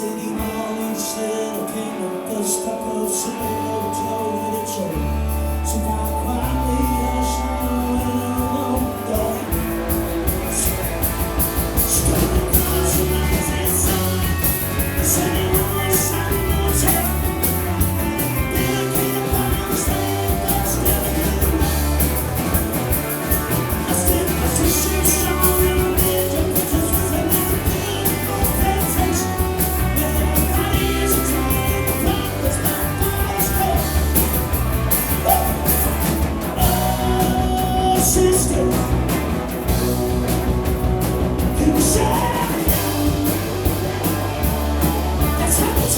city mall instead of came up the stuck up city Roboto with a train. So now quietly hush now and alone dark. Stolen cars and lights inside. Sending away sun motel. Dedicated bombs laying that's never good. I still my t-shirt strong and I made your pictures with a never good. Temptation. Everybody is a dream. The block was my father's coat. Oh, sister. You said that's how it's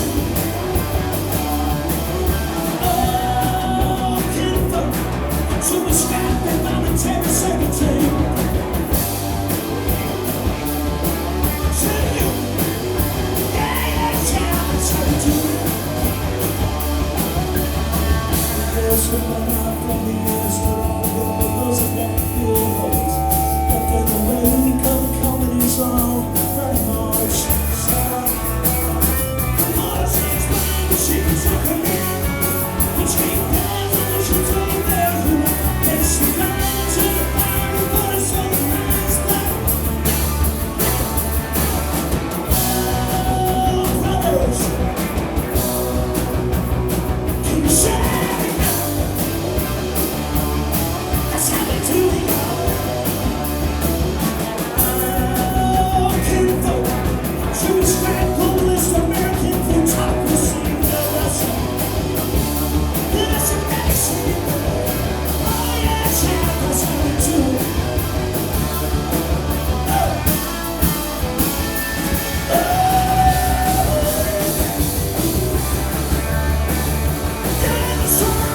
oh, kinfolk. So we scrap and voluntary secretary. To you. Yeah, that's how we do it. There's no one out from the years to all the windows and that fuel holes. Up in the way we cover comedies on very March. Politics, blind machines are coming. We take hands and we should take their hood. It's the gun to the fire, but it's all the man's black. Oh, brothers. Can you say it now? That's how we do it. Oh, kinfolk. So we scrap globalist American plutocracy. That's a nation. Oh, yeah, that's how we do it. Yeah, that's how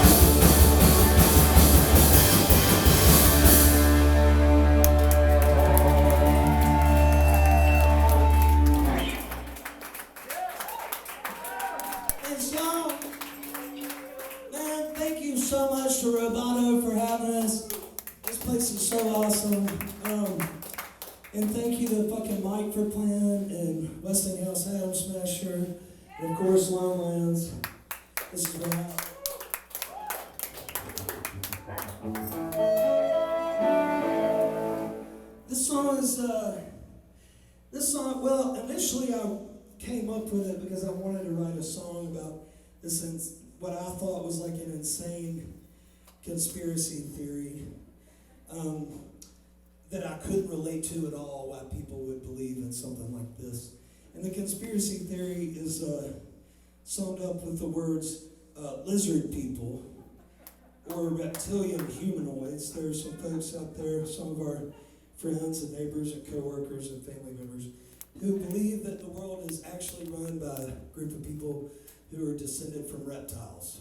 we do it. And so, man, thank you so much to Roboto for having us. This place is so awesome. And thank you to fucking Mike for playing, and Westinghouse Adam Smasher, and of course Lone Lands. This is what happened. This song, well, initially I came up with it because I wanted to write a song about this, what I thought was like an insane conspiracy theory that I couldn't relate to at all, why people would believe in something like this. And the conspiracy theory is summed up with the words lizard people or reptilian humanoids. There are some folks out there, some of our friends and neighbors and coworkers and family members, who believe that the world is actually run by a group of people who are descended from reptiles.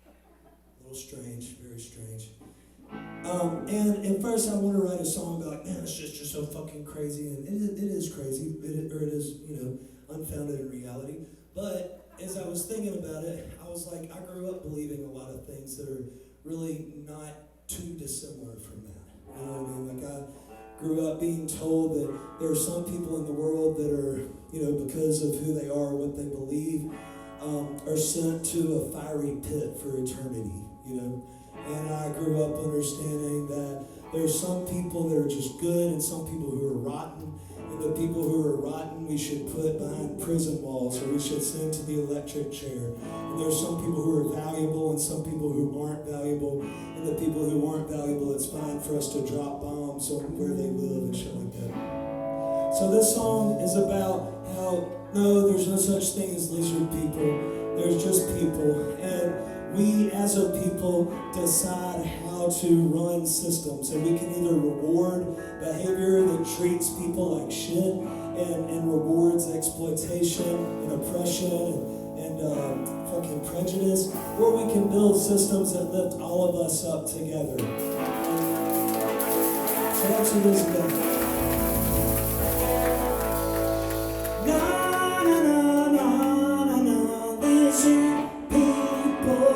A little strange, very strange. And at first I want to write a song about, man, it's just so fucking crazy, and it is crazy, or it is, unfounded in reality. But as I was thinking about it, I was like, I grew up believing a lot of things that are really not too dissimilar from that. You know what I mean? Like I grew up being told that there are some people in the world that are, because of who they are, what they believe, are sent to a fiery pit for eternity, And I grew up understanding that there are some people that are just good and some people who are rotten. And the people who are rotten we should put behind prison walls, or we should send to the electric chair. And there are some people who are valuable and some people who aren't valuable. And the people who aren't valuable, it's fine for us to drop bombs on where they live and shit like that. So this song is about how, no, there's no such thing as lizard people. There's just people. And we as a people decide how to run systems, and we can either reward behavior that treats people like shit and rewards exploitation and oppression and fucking prejudice, or we can build systems that lift all of us up together. So that's what it is about. Na na na na na na, listen, people.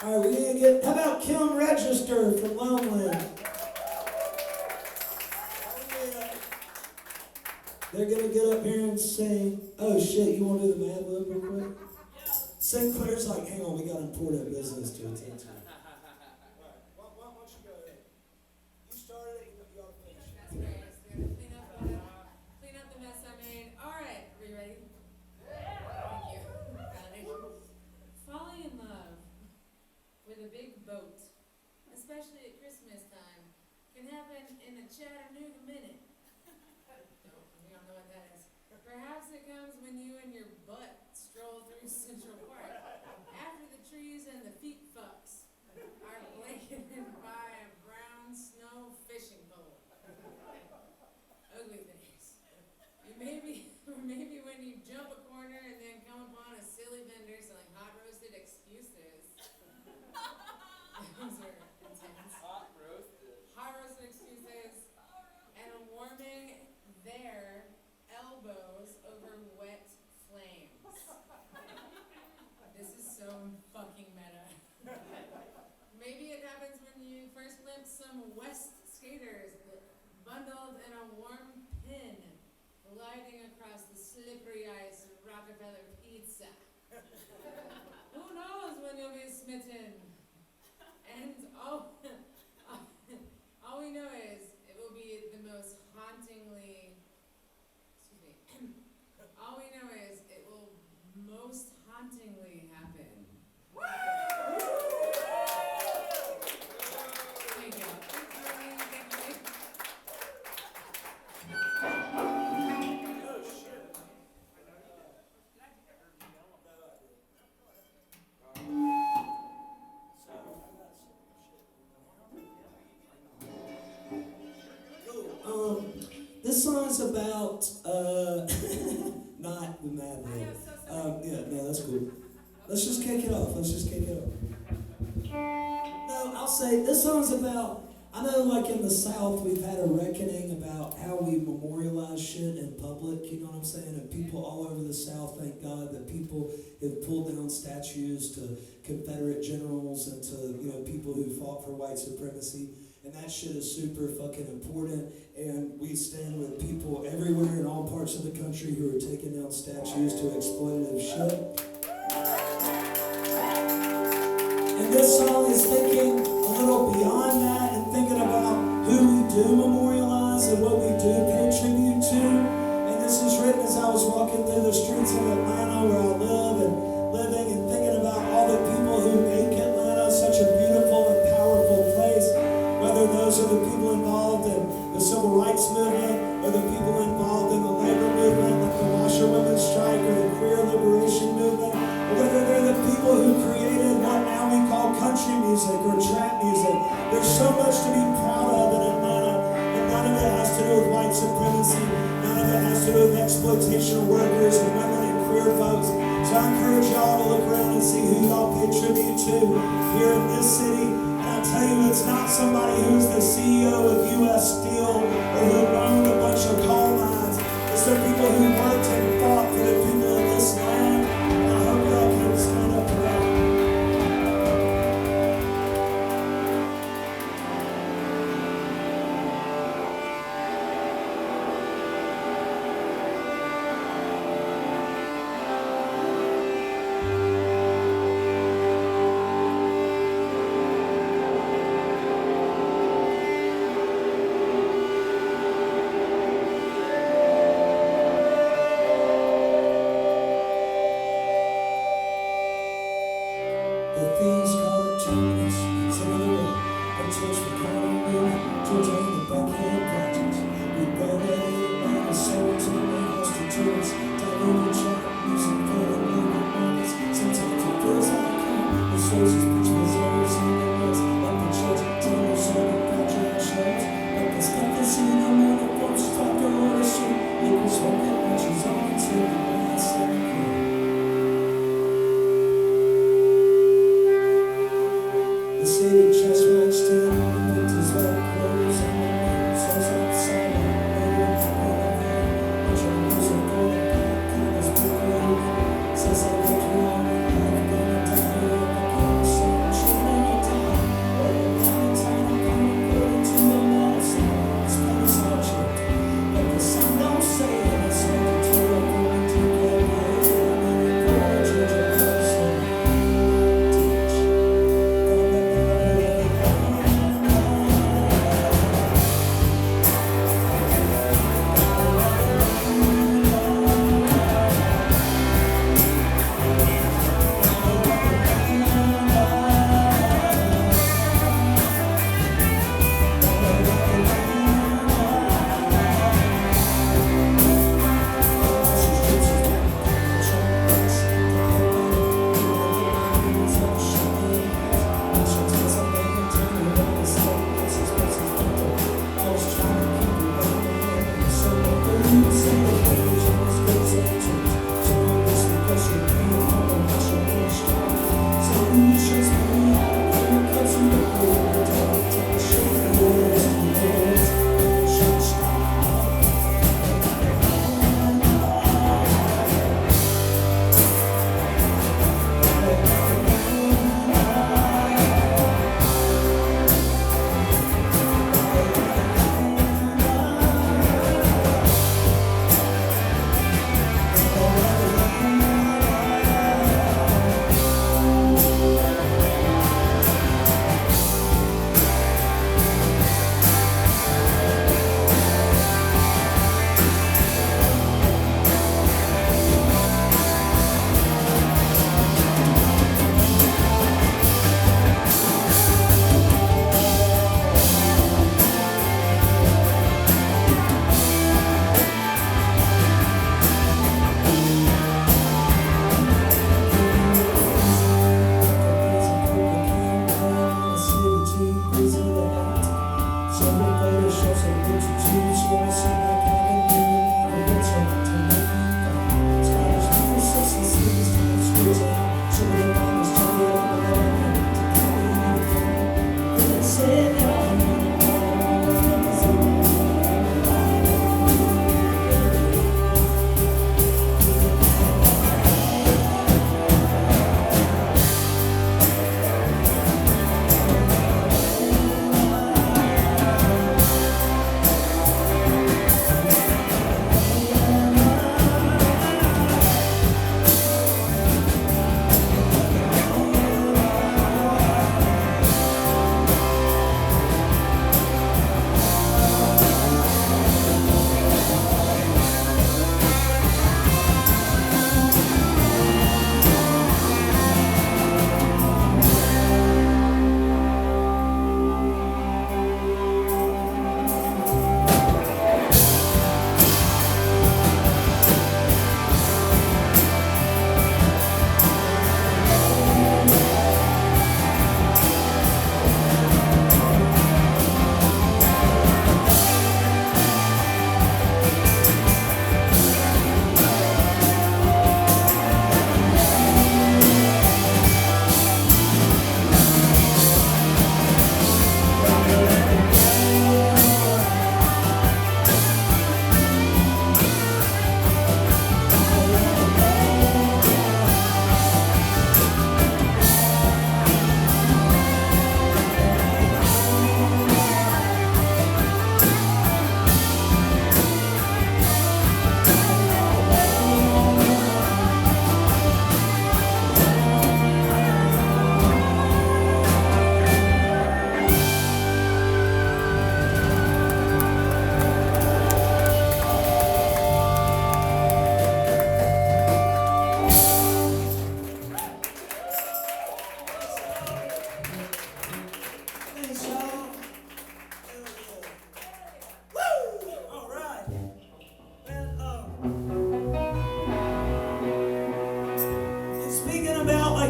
All right, we're gonna get, how about Kim Register from Loneland? They're gonna get up here and sing. Oh shit, you wanna do the Mad Lib real quick? St. Clair's like, hang on, we got important business to attend to. Why don't you go ahead? You started it, you ought to finish it. That's great. So we're gonna clean up the mess I made. All right, are you ready? Thank you. Falling in love with a big boat, especially at Christmas time, can happen in a Chattanooga minute. We don't know what that is. Perhaps it comes when you and your butt stroll through Central Park after the trees and the feet fucks are blanketed by a brown snow bundled in a warm pin, gliding across the slippery ice of Rockefeller pizza. Who knows when you'll be smitten? And all we know is it will be the most hauntingly, all we know is it will most hauntingly happen. Thank you. This song's about, not the Mad Lib. Yeah, no, that's cool. Let's just kick it off. No, I'll say, this song's about, I know like in the South we've had a reckoning about how we memorialize shit in public, you know what I'm saying? And people all over the South, thank God, that people have pulled down statues to Confederate generals and to, you know, people who fought for white supremacy. And that shit is super fucking important, and we stand with people everywhere in all parts of the country who are taking down statues to exploitative shit. And this song is thinking a little beyond that and thinking about who we do memorialize and what we do pay tribute to. And this is written as I was walking through the streets of Atlanta where I live and living and thinking about all the people who make Atlanta such a beautiful and powerful place. Whether those are the people involved in the civil rights movement or the people involved in the labor movement like the washerwomen's strike or the queer liberation movement, or whether they're the people who created what now we call country music or trap music. There's so much to be proud of in Atlanta, and none of it has to do with white supremacy. None of it has to do with exploitation of workers and women and queer folks. So I encourage y'all to look around and see who y'all pay tribute to here in this city. I tell you, it's not somebody who's the CEO of U.S. Steel or who owned a bunch of coal mines. It's the people who worked and fought for the people of this land. And I hope y'all can stand up for that. Several photoshops of pictures too, so I see my cabin living in a hotel tonight. Scottish people, 66, Times Square's out. Some of the wine is turned up, but I don't know to carry anything. Then I said,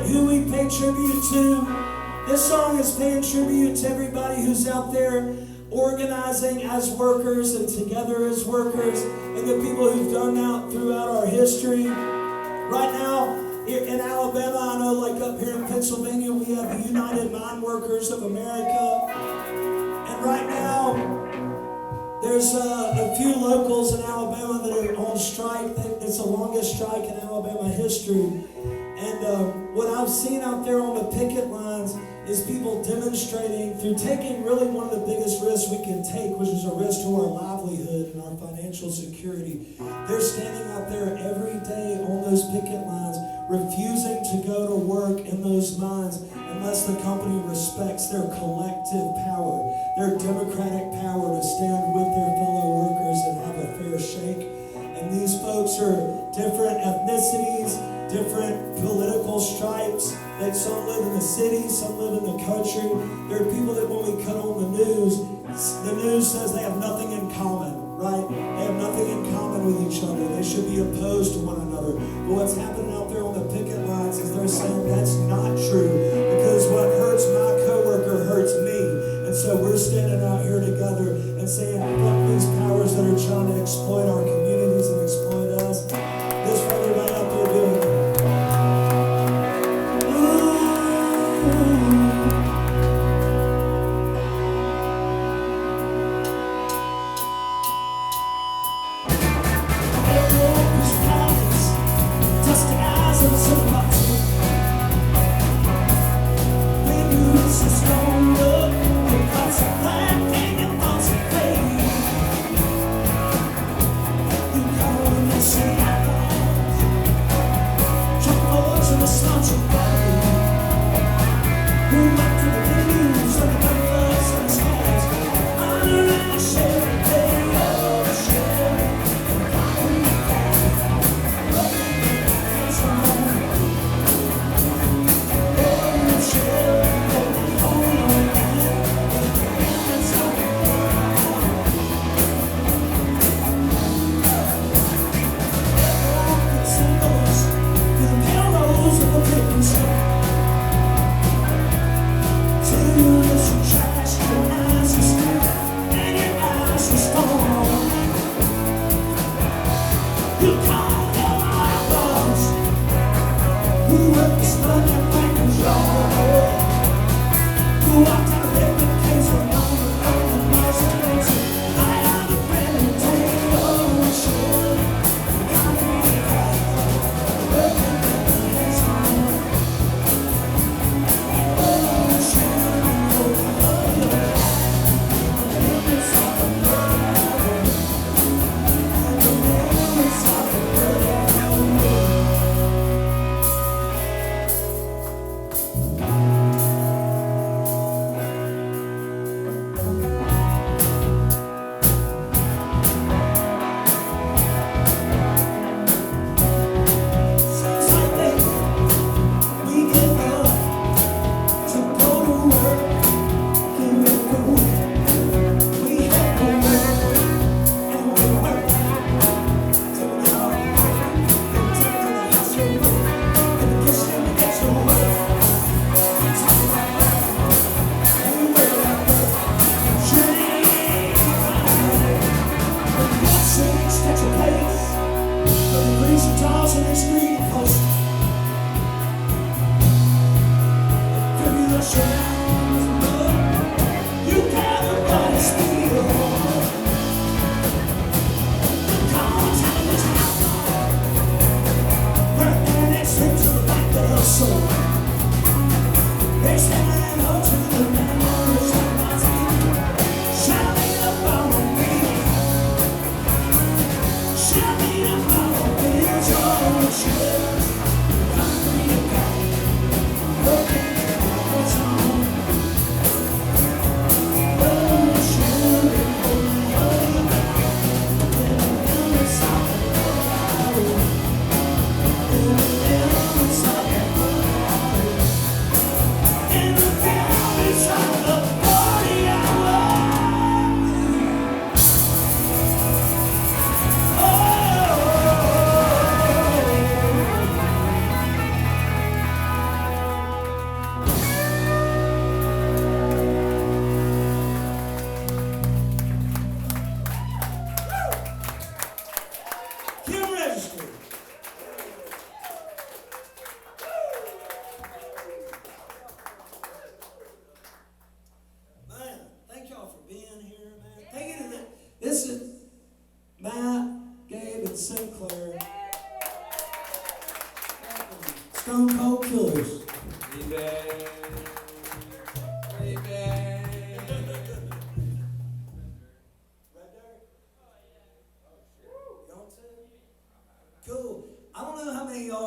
who we pay tribute to. This song is paying tribute to everybody who's out there organizing as workers and together as workers, and the people who've done that throughout our history. Right now, in Alabama, I know like up here in Pennsylvania, we have the United Mine Workers of America. And right now, there's a few locals in Alabama that are on strike. It's the longest strike in Alabama history. And what I've seen out there on the picket lines is people demonstrating through taking really one of the biggest risks we can take, which is a risk to our livelihood and our financial security. They're standing out there every day on those picket lines, refusing to go to work in those mines unless the company respects their collective power, their democratic power to stand with their fellow workers and have a fair shake. And these folks are different ethnicities, different political stripes. That some live in the city, some live in the country. There are people that when we cut on the news says they have nothing in common, right? They have nothing in common with each other. They should be opposed to one another. But what's happening out there on the picket lines is they're saying that's not true, because what hurts my coworker hurts me. And so we're standing out here together and saying, fuck these powers that are trying to exploit our communities and exploit us. This for everybody out there doing it. You call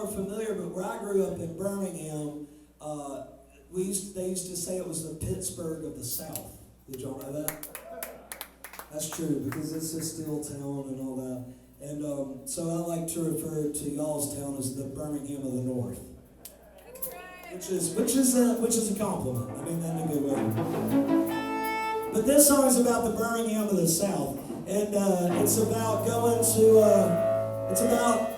are familiar, but where I grew up in Birmingham, they used to say it was the Pittsburgh of the South. Did y'all know that? That's true, because it's a steel town and all that. And so I like to refer to y'all's town as the Birmingham of the North. Which is a compliment. I mean that in a good way. But this song is about the Birmingham of the South. And it's about it's about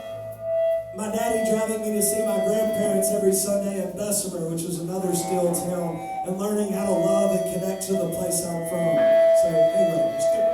my daddy driving me to see my grandparents every Sunday at Bessemer, which is another steel town, and learning how to love and connect to the place I'm from. So anyway, let's do it.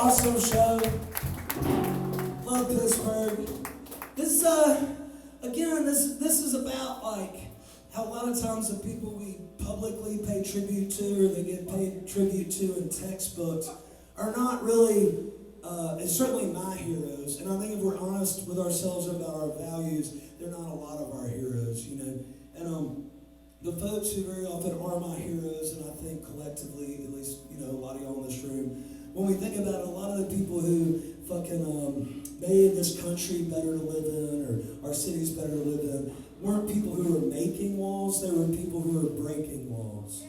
awesome show. Love Pittsburgh. This again, this is about like how a lot of times the people we publicly pay tribute to or they get paid tribute to in textbooks are not really, it's certainly my heroes. And I think if we're honest with ourselves about our values, they're not a lot of our heroes, you know. And the folks who very often are my heroes, and I think collectively, at least, you know, a lot of y'all in this room, when we think about it, a lot of the people who fucking made this country better to live in, or our cities better to live in, weren't people who were making walls, they were people who were breaking walls.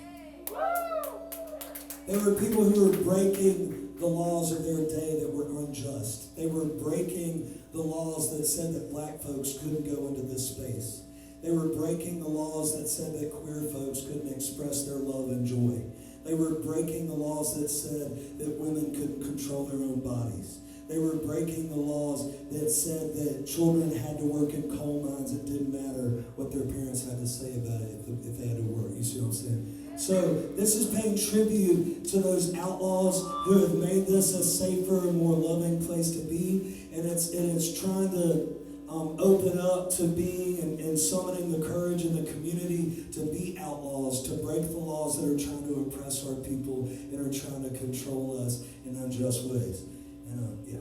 They were people who were breaking the laws of their day that were unjust. They were breaking the laws that said that black folks couldn't go into this space. They were breaking the laws that said that queer folks couldn't express their love and joy. They were breaking the laws that said that women couldn't control their own bodies. They were breaking the laws that said that children had to work in coal mines. It didn't matter what their parents had to say about it if they had to work. You see what I'm saying? So this is paying tribute to those outlaws who have made this a safer and more loving place to be. And it's trying to open up to being and summoning the courage in the community to be outlaws, to break the laws that are trying to oppress our people and are trying to control us in unjust ways. And yeah.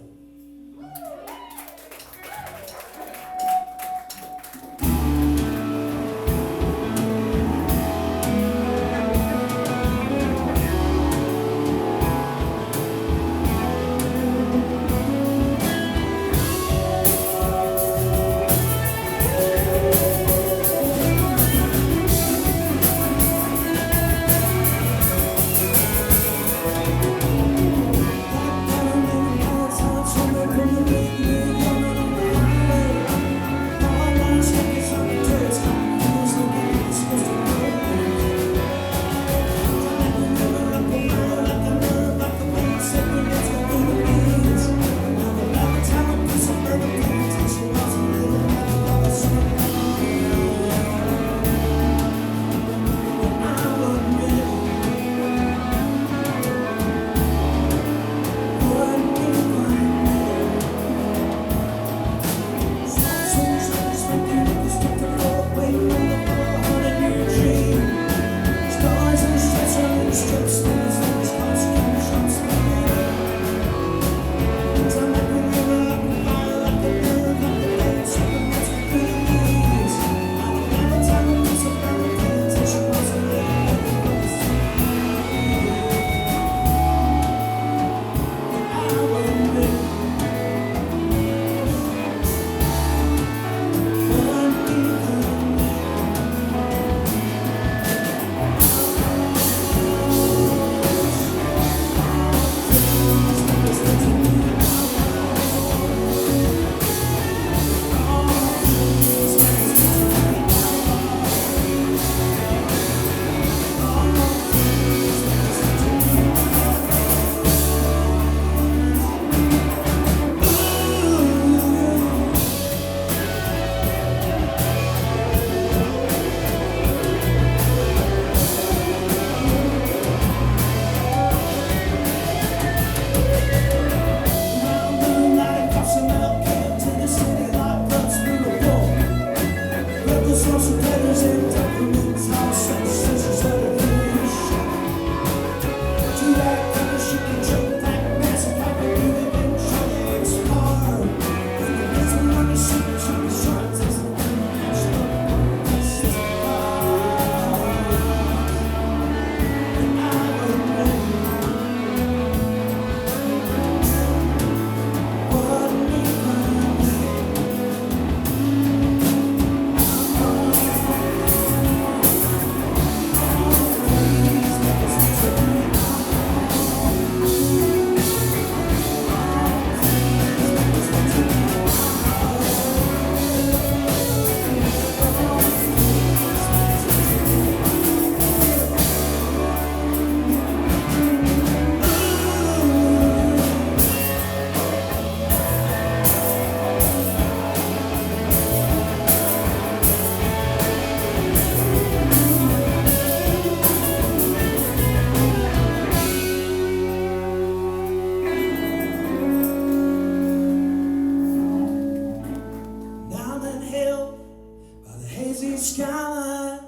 Skyline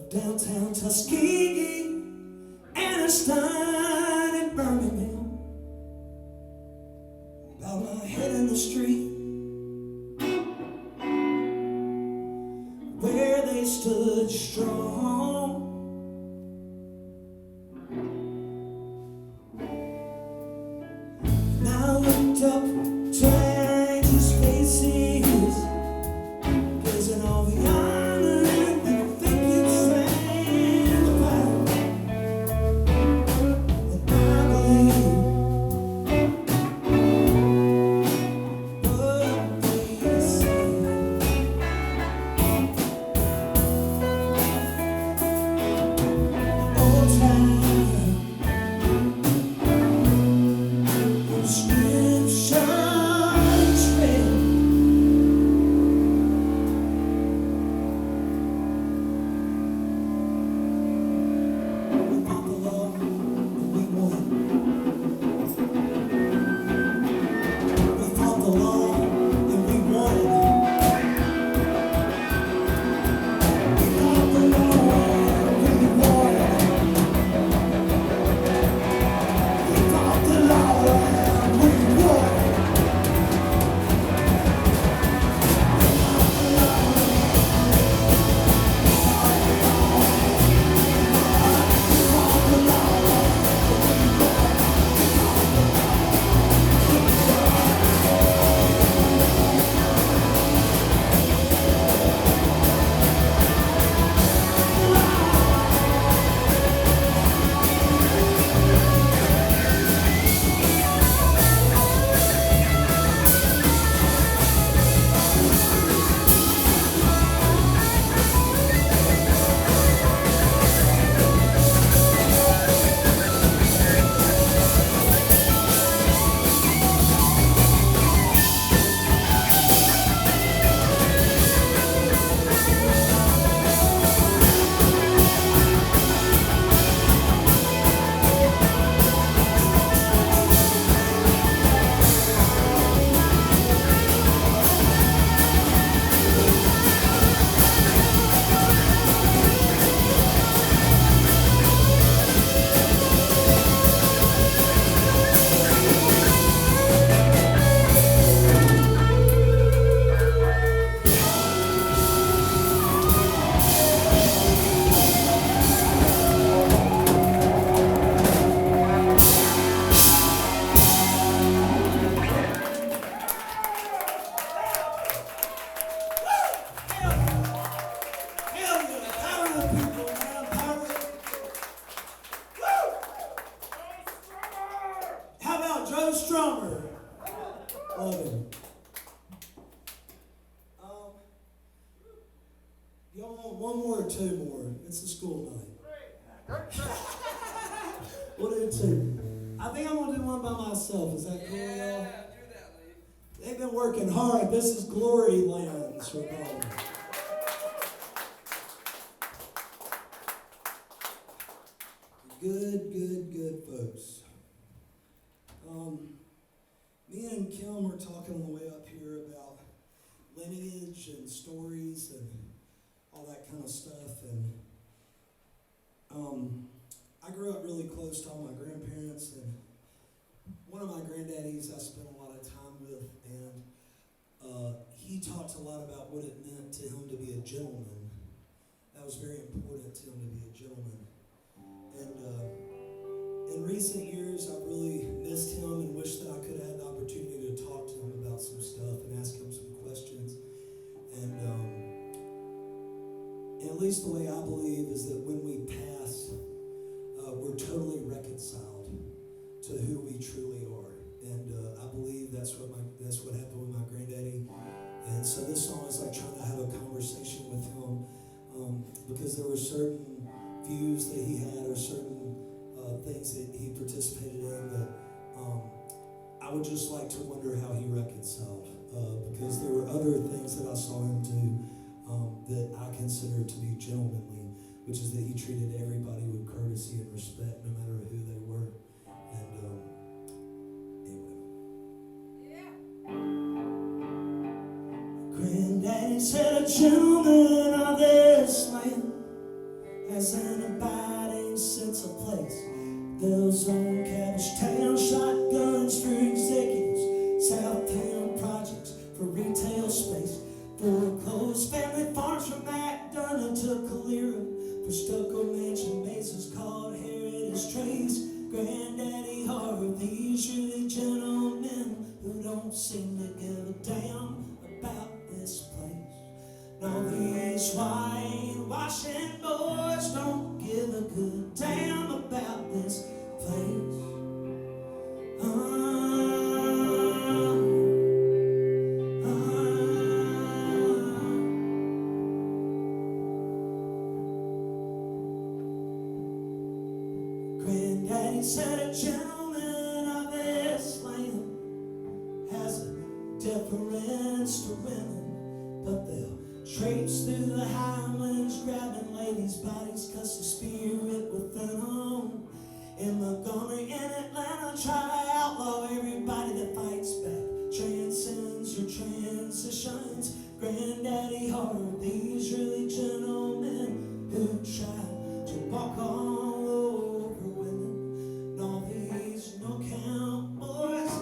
of downtown Tuskegee and a Stein in Birmingham. Bow my head in the street where they stood strong. And I looked up to angels' faces, gazing all the honor and the thicket sang about. And I believe what they say. Old time prescriptions read. We fought the law and we won. We fought the law and we won. We fought the law and we won. We fought the law and we won. Hell yeah, power of the people, man, power of the people. Woo! How about Joe Strummer? Love him. Y'all want one more or two more? It's a school night. We'll do two. I think I'm gonna do one by myself. Is that cool, y'all? Do that, Lee. They've been working hard. This is Glory Lands, Roboto. Good folks. Me and Kim were talking on the way up here about lineage and stories and all that kind of stuff. And I grew up really close to all my grandparents, and one of my granddaddies I spent a lot of time with, and he talked a lot about what it meant to him to be a gentleman. That was very important to him to be a gentleman. And in recent years, I've really missed him and wished that I could have had the opportunity to talk to him about some stuff and ask him some questions. And at least the way I believe is that when we pass, we're totally reconciled to who we truly are. And I believe that's what happened with my granddaddy. And so this song is like trying to have a conversation with him, because there were certain views that he had or certain things that he participated in that I would just like to wonder how he reconciled, because there were other things that I saw him do that I consider to be gentlemanly, which is that he treated everybody with courtesy and respect no matter who they were. And anyway. Granddaddy said a gentleman of this land as an abiding sense of place. Bills on Cabbage Town, shotguns for executives, Southtown projects for retail space, foreclosed family farms from McDonough to Calera, for stucco mansion bases called heritage trays. Granddaddy Harvey's really gentlemen who don't seem to give a damn about this place. No, these white-washing boys don't give a good damn about this place. Granddaddy said a gentleman of this land has a deference to women, but they'll traipse through the highlands grabbing ladies' bodies 'cause the spirit within them. In Montgomery and Atlanta try to outlaw everybody that fights back, transcends or transitions. Granddaddy Harvey's really gentlemen who try to walk all over women. And all these no-count boys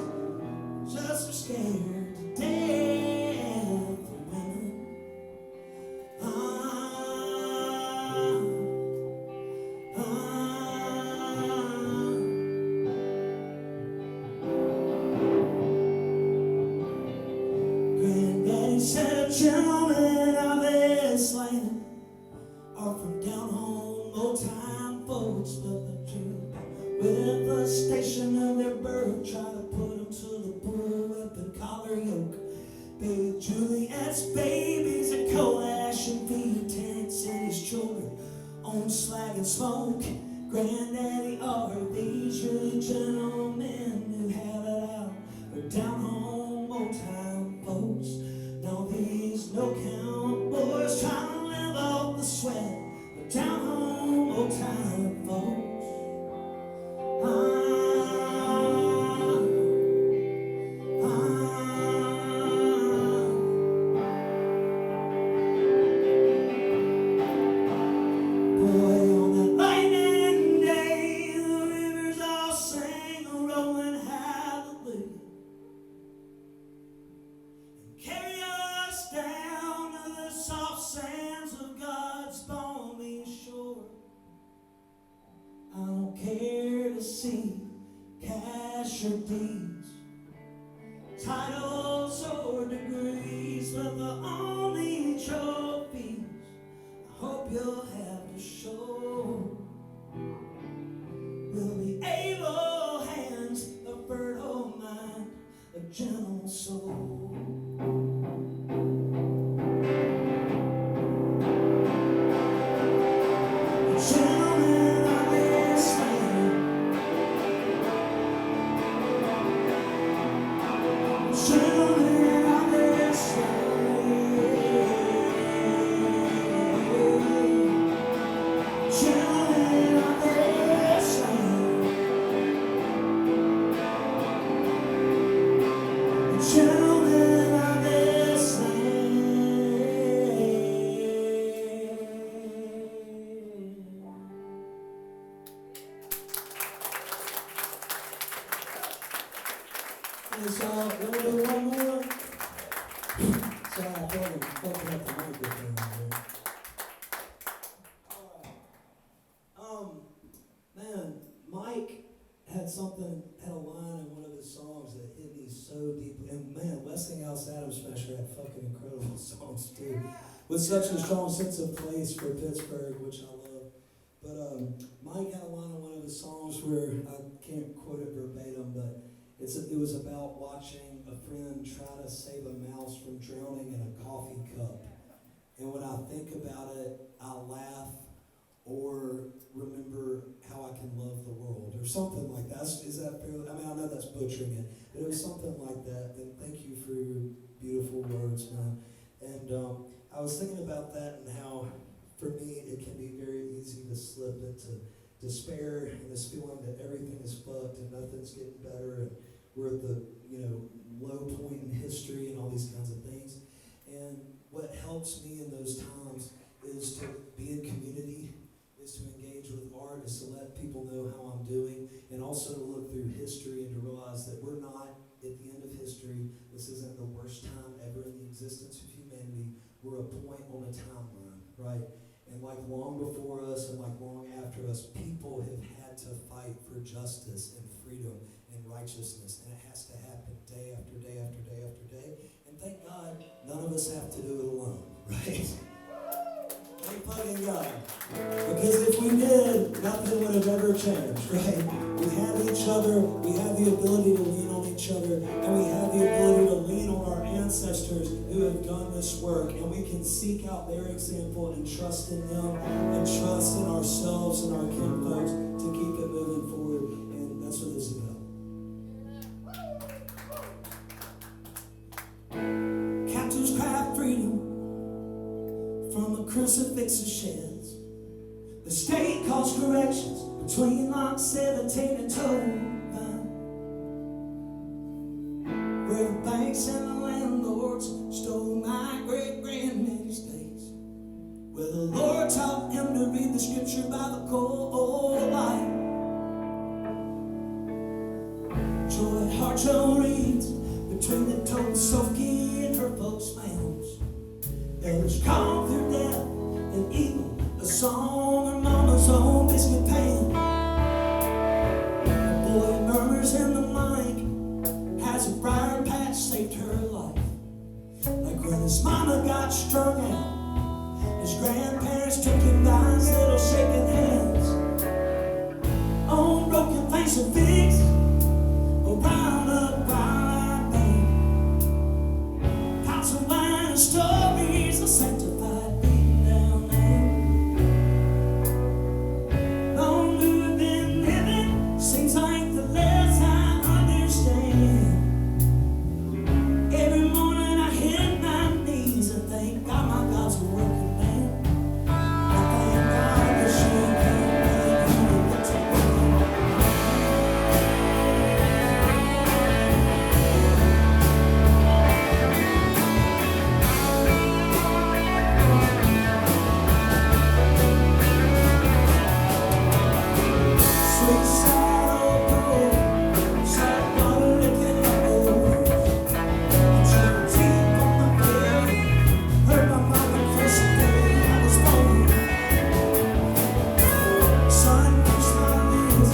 just are scared to death for women. Granddaddy said a gentleman of this land are from down home, old-time folks, but the truth with the station of their birth try to put them to the bullwhip and collar yoke. Baby Juliet's babies at Coash and feed Terrence and his children on slag and smoke. Granddaddy are these really gentlemen who have it out for down home, old-time folks. Now these no-count boys try to live off the sweat of down home, old-time folks. I don't care to see cash or deeds, titles or degrees, but the only trophies I hope you'll have to show will be able hands, a fertile mind, a gentle soul. So, want to do one more? So I told him, fucking up the microphone there. Alright. Man, Mike had a line in one of his songs that hit me so deeply. And man, Westinghouse Adam Smasher had fucking incredible songs too. With such a strong sense of place for Pittsburgh, which I love. But Mike had a line in one of his songs where, I can't quote it verbatim, but it was about watching a friend try to save a mouse from drowning in a coffee cup. And when I think about it, I laugh or remember how I can love the world or something like that. Is that fair? I mean, I know that's butchering it, but it was something like that. And thank you for your beautiful words, man. And I was thinking about that and how, for me, it can be very easy to slip into despair and this feeling that everything is fucked and nothing's getting better and we're at the low point in history and all these kinds of things. And what helps me in those times is to be in community, is a point on a timeline, right? And like long before us and like long after us, people have had to fight for justice and freedom and righteousness. And it has to happen day after day after day after day. And thank God none of us have to do it alone, right? Thank fucking God. Because if we did, nothing would have ever changed, right? We have each other, we have the ability to lean on each other, and we have the ability to lean on our ancestors who have done this work, and we can seek out their example and trust in them, and trust in ourselves and our kinfolks to keep it moving forward, and that's what this is about. Captives cry freedom from the crucifix's sheds. The state calls corrections between lock 17 and toe. Where the banks and the landlords stole my great-granddaddy's days. Where the Lord taught him to read the scripture by the cold light. Joy Harjo reads between the total soaking and her folks' mouths. Elders gone through death and evil, a song on mama's own biscuit pan. The boy murmurs in the mic, has a briar patch saved her life. Like when his mama got strung out, his grandparents took him by his little shaking hands. On broken things to fix, around a briar band. Pots of wine and stories of sanctified beating down there. Long we've been living, seems like the less I understand. Every morning I hit my knees and thank God my God's a working man. I thank God that she can't be good to me. Sweet sour gold, salt water licking the old. Cheap teeth on my bed, heard my mama curse the day I was born. Sun kissed my lips,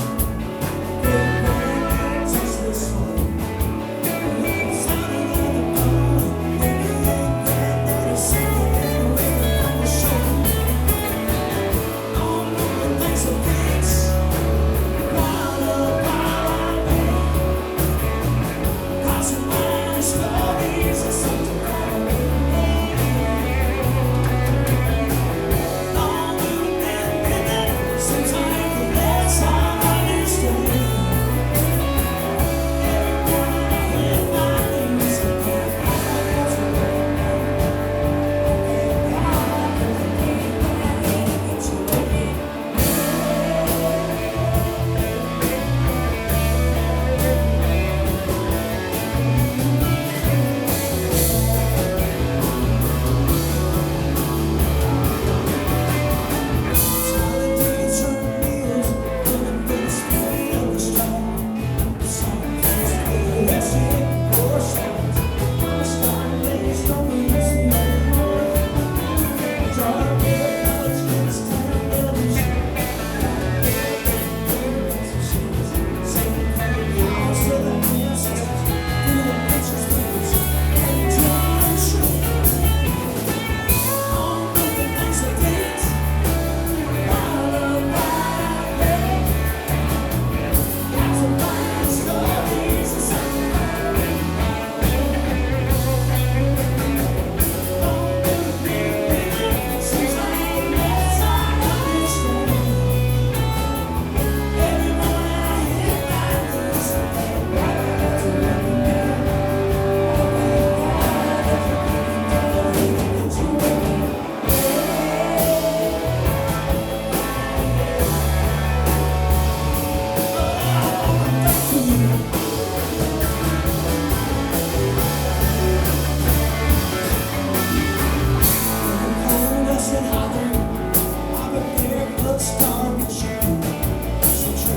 great granddad touched this home. Sounding like a bone, making granddaddy singing and waving from the shore. On moving things of peace, wild up wild land. Pots of wine and stories of sanctified long we've been living, seems like the less I understand. Every morning I hit my knees and thank God God's a working man. Thank God that I can't get to it.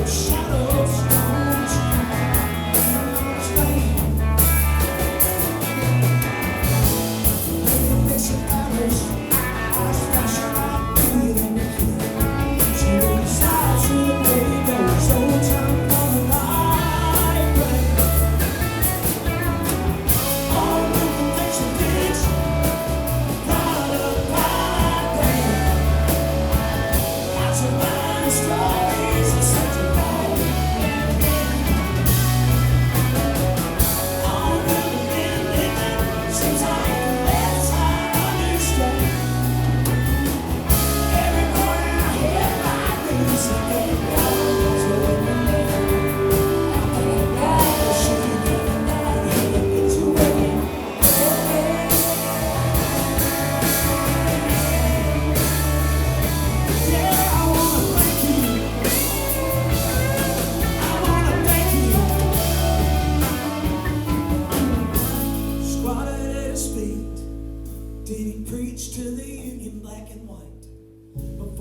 Shadows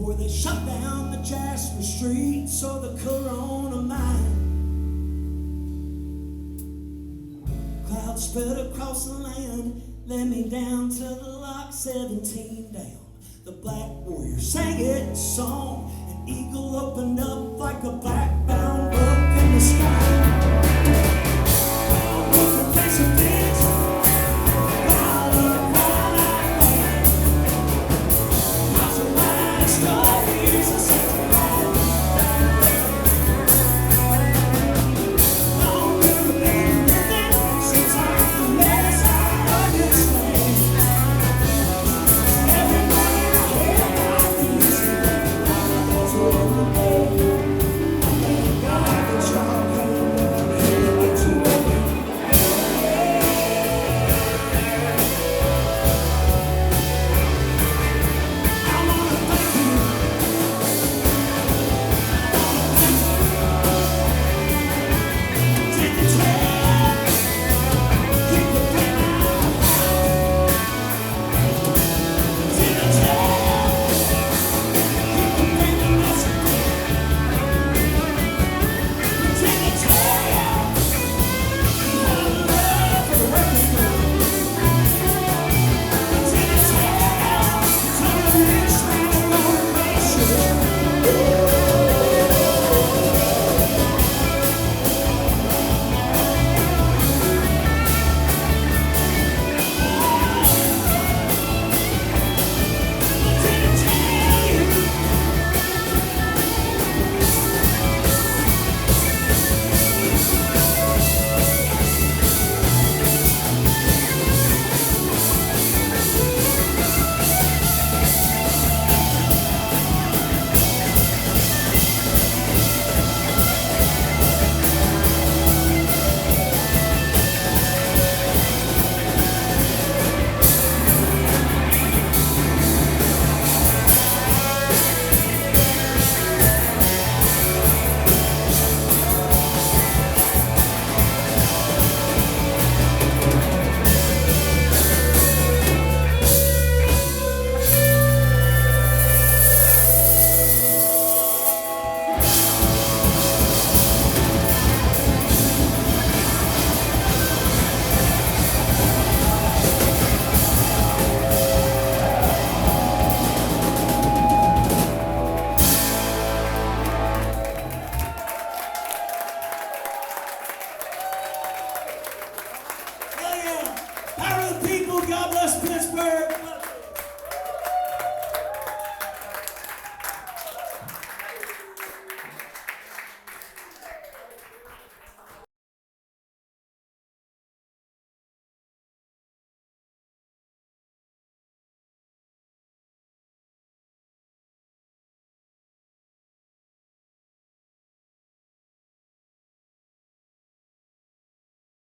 before they shut down the Jasper streets or the Corona mine. Clouds spread across the land, led me down to the lock 17 down. The black warrior sang its song, an eagle opened up like a black-bound book in the sky.